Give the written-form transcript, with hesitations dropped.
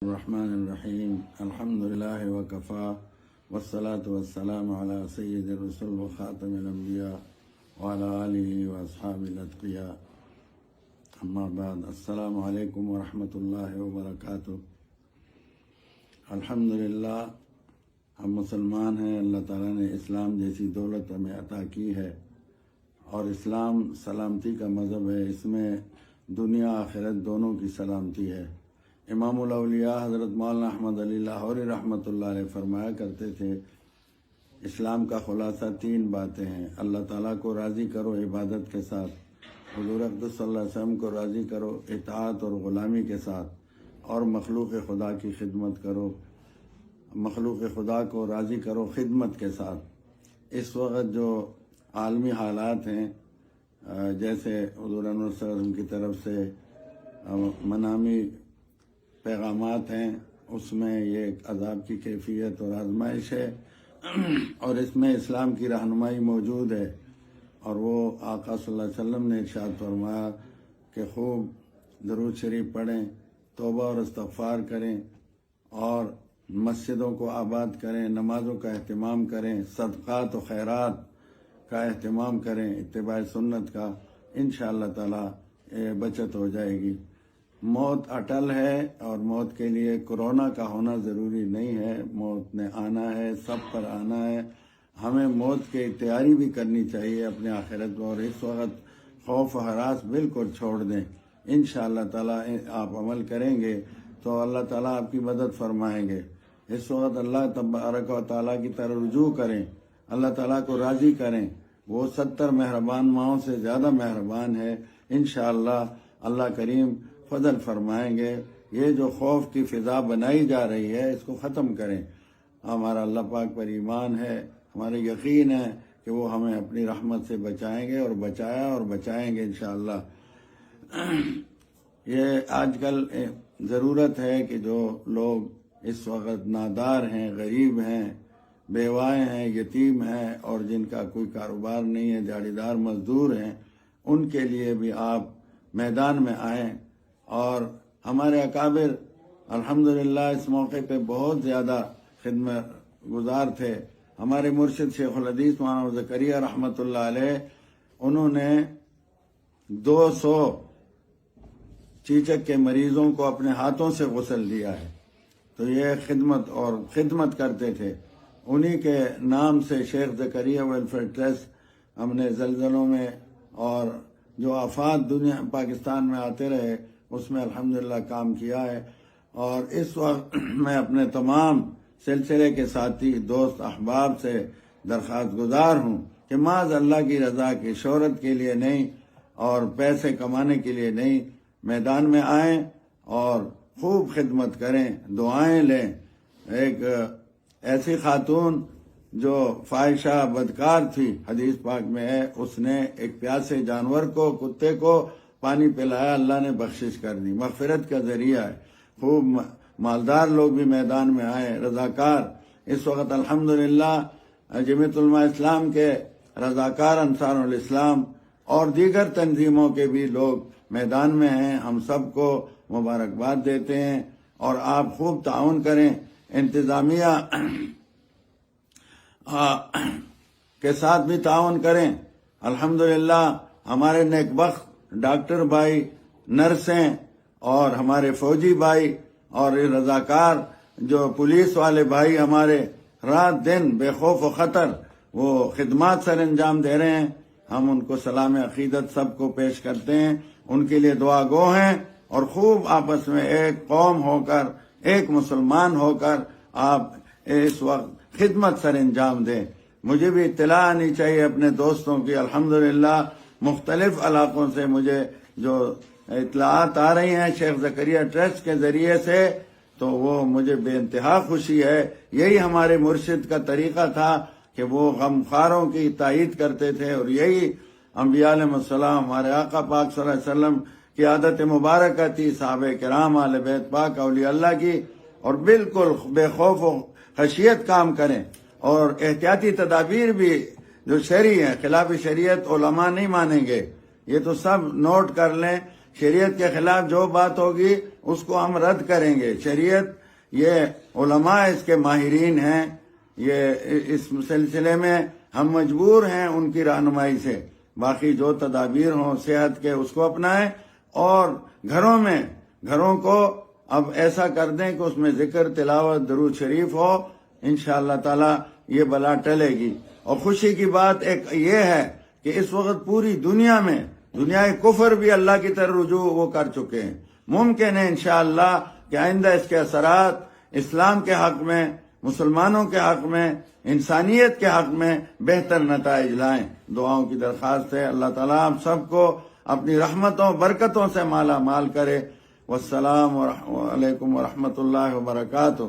الرحمن الرحیم الحمد للہ وکفا والصلاة والسلام علی سید الرسل وخاتم الانبیاء وعلی آلہ واصحابہ الاتقیاء اما بعد السلام علیکم ورحمۃ اللہ وبرکاتہ۔ الحمدللہ ہم مسلمان ہیں، اللہ تعالیٰ نے اسلام جیسی دولت ہمیں عطا کی ہے اور اسلام سلامتی کا مذہب ہے، اس میں دنیا آخرت دونوں کی سلامتی ہے۔ امام الاولیاء حضرت مولانا احمد علی لاہوری رحمۃ اللہ علیہ فرمایا کرتے تھے، اسلام کا خلاصہ 3 باتیں ہیں: اللہ تعالیٰ کو راضی کرو عبادت کے ساتھ، حضور اقدس صلی اللہ علیہ وسلم کو راضی کرو اطاعت اور غلامی کے ساتھ، اور مخلوق خدا کی خدمت کرو، مخلوق خدا کو راضی کرو خدمت کے ساتھ۔ اس وقت جو عالمی حالات ہیں، جیسے حضور انور صلی اللہ علیہ وسلم کی طرف سے منامی پیغامات ہیں، اس میں یہ ایک عذاب کی کیفیت اور آزمائش ہے، اور اس میں اسلام کی رہنمائی موجود ہے۔ اور وہ آقا صلی اللہ علیہ وسلم نے ارشاد فرمایا کہ خوب درود شریف پڑھیں، توبہ اور استغفار کریں، اور مسجدوں کو آباد کریں، نمازوں کا اہتمام کریں، صدقات و خیرات کا اہتمام کریں، اتباع سنت کا، انشاءاللہ تعالی بچت ہو جائے گی۔ موت اٹل ہے، اور موت کے لیے کورونا کا ہونا ضروری نہیں ہے، موت نے آنا ہے، سب پر آنا ہے۔ ہمیں موت کی تیاری بھی کرنی چاہیے اپنے آخرت میں، اور اس وقت خوف و ہراس بالکل چھوڑ دیں۔ انشاءاللہ تعالیٰ آپ عمل کریں گے تو اللہ تعالیٰ آپ کی مدد فرمائیں گے۔ اس وقت اللہ تبارک و تعالیٰ کی طرف رجوع کریں، اللہ تعالیٰ کو راضی کریں، وہ 70 مہربان ماؤں سے زیادہ مہربان ہے۔ انشاءاللہ اللہ کریم فضل فرمائیں گے۔ یہ جو خوف کی فضا بنائی جا رہی ہے، اس کو ختم کریں۔ ہمارا اللہ پاک پر ایمان ہے، ہمارا یقین ہے کہ وہ ہمیں اپنی رحمت سے بچائیں گے، اور بچایا اور بچائیں گے انشاءاللہ۔ یہ آج کل ضرورت ہے کہ جو لوگ اس وقت نادار ہیں، غریب ہیں، بیوائیں ہیں، یتیم ہیں، اور جن کا کوئی کاروبار نہیں ہے، دیہڑی دار مزدور ہیں، ان کے لیے بھی آپ میدان میں آئیں۔ اور ہمارے اکابر الحمدللہ اس موقع پہ بہت زیادہ خدمت گزار تھے۔ ہمارے مرشد شیخ الحدیث مولانا زکریہ رحمۃ اللہ علیہ، انہوں نے 200 چیچک کے مریضوں کو اپنے ہاتھوں سے غسل دیا ہے۔ تو یہ خدمت کرتے تھے۔ انہی کے نام سے شیخ زکریہ ویلفیئر ٹرسٹ ہم نے زلزلوں میں اور جو آفات دنیا پاکستان میں آتے رہے، اس میں الحمدللہ کام کیا ہے۔ اور اس وقت میں اپنے تمام سلسلے کے ساتھی دوست احباب سے درخواست گزار ہوں کہ معاذ اللہ کی رضا کی، شہرت کے لیے نہیں اور پیسے کمانے کے لیے نہیں، میدان میں آئیں اور خوب خدمت کریں، دعائیں لیں۔ ایک ایسی خاتون جو فاحشہ بدکار تھی، حدیث پاک میں ہے، اس نے ایک پیاسے جانور کو، کتے کو پانی پلایا، اللہ نے بخشش کر دی، مغفرت کا ذریعہ ہے۔ خوب مالدار لوگ بھی میدان میں آئے، رضاکار۔ اس وقت الحمدللہ جمعیت علماء اسلام کے رضاکار، انصار الاسلام اور دیگر تنظیموں کے بھی لوگ میدان میں ہیں۔ ہم سب کو مبارکباد دیتے ہیں، اور آپ خوب تعاون کریں، انتظامیہ کے ساتھ بھی تعاون کریں۔ الحمدللہ ہمارے نیک بخت ڈاکٹر بھائی، نرسیں، اور ہمارے فوجی بھائی اور رضاکار جو پولیس والے بھائی ہمارے رات دن بے خوف و خطر وہ خدمات سر انجام دے رہے ہیں۔ ہم ان کو سلام عقیدت سب کو پیش کرتے ہیں، ان کے لیے دعا گو ہیں، اور خوب آپس میں ایک قوم ہو کر، ایک مسلمان ہو کر آپ اس وقت خدمت سر انجام دیں۔ مجھے بھی اطلاع آنی چاہیے اپنے دوستوں کی، الحمدللہ مختلف علاقوں سے مجھے جو اطلاعات آ رہی ہیں شیخ زکریہ ٹرسٹ کے ذریعے سے، تو وہ مجھے بے انتہا خوشی ہے۔ یہی ہمارے مرشد کا طریقہ تھا کہ وہ غمخواروں کی تائید کرتے تھے، اور یہی انبیاء علیہ السلام، ہمارے آقا پاک صلی اللہ علیہ وسلم کی عادت مبارکہ تھی، صحابہ کرام، اہل بیت پاک، اولیاء اللہ کی، اور بالکل بے خوف و خشیت کام کریں، اور احتیاطی تدابیر بھی جو شرعی ہیں، خلاف شریعت علماء نہیں مانیں گے۔ یہ تو سب نوٹ کر لیں، شریعت کے خلاف جو بات ہوگی اس کو ہم رد کریں گے۔ شریعت یہ علماء اس کے ماہرین ہیں، یہ اس سلسلے میں ہم مجبور ہیں ان کی رہنمائی سے۔ باقی جو تدابیر ہوں صحت کے اس کو اپنائیں، اور گھروں کو اب ایسا کر دیں کہ اس میں ذکر، تلاوت، درود شریف ہو، انشاءاللہ تعالی یہ بلا ٹلے گی۔ اور خوشی کی بات ایک یہ ہے کہ اس وقت پوری دنیا میں دنیائے کفر بھی اللہ کی طرف رجوع وہ کر چکے ہیں۔ ممکن ہے انشاءاللہ کہ آئندہ اس کے اثرات اسلام کے حق میں، مسلمانوں کے حق میں، انسانیت کے حق میں بہتر نتائج لائیں۔ دعاؤں کی درخواست ہے، اللہ تعالیٰ ہم سب کو اپنی رحمتوں برکتوں سے مالا مال کرے۔ والسلام علیکم ورحمۃ اللہ وبرکاتہ۔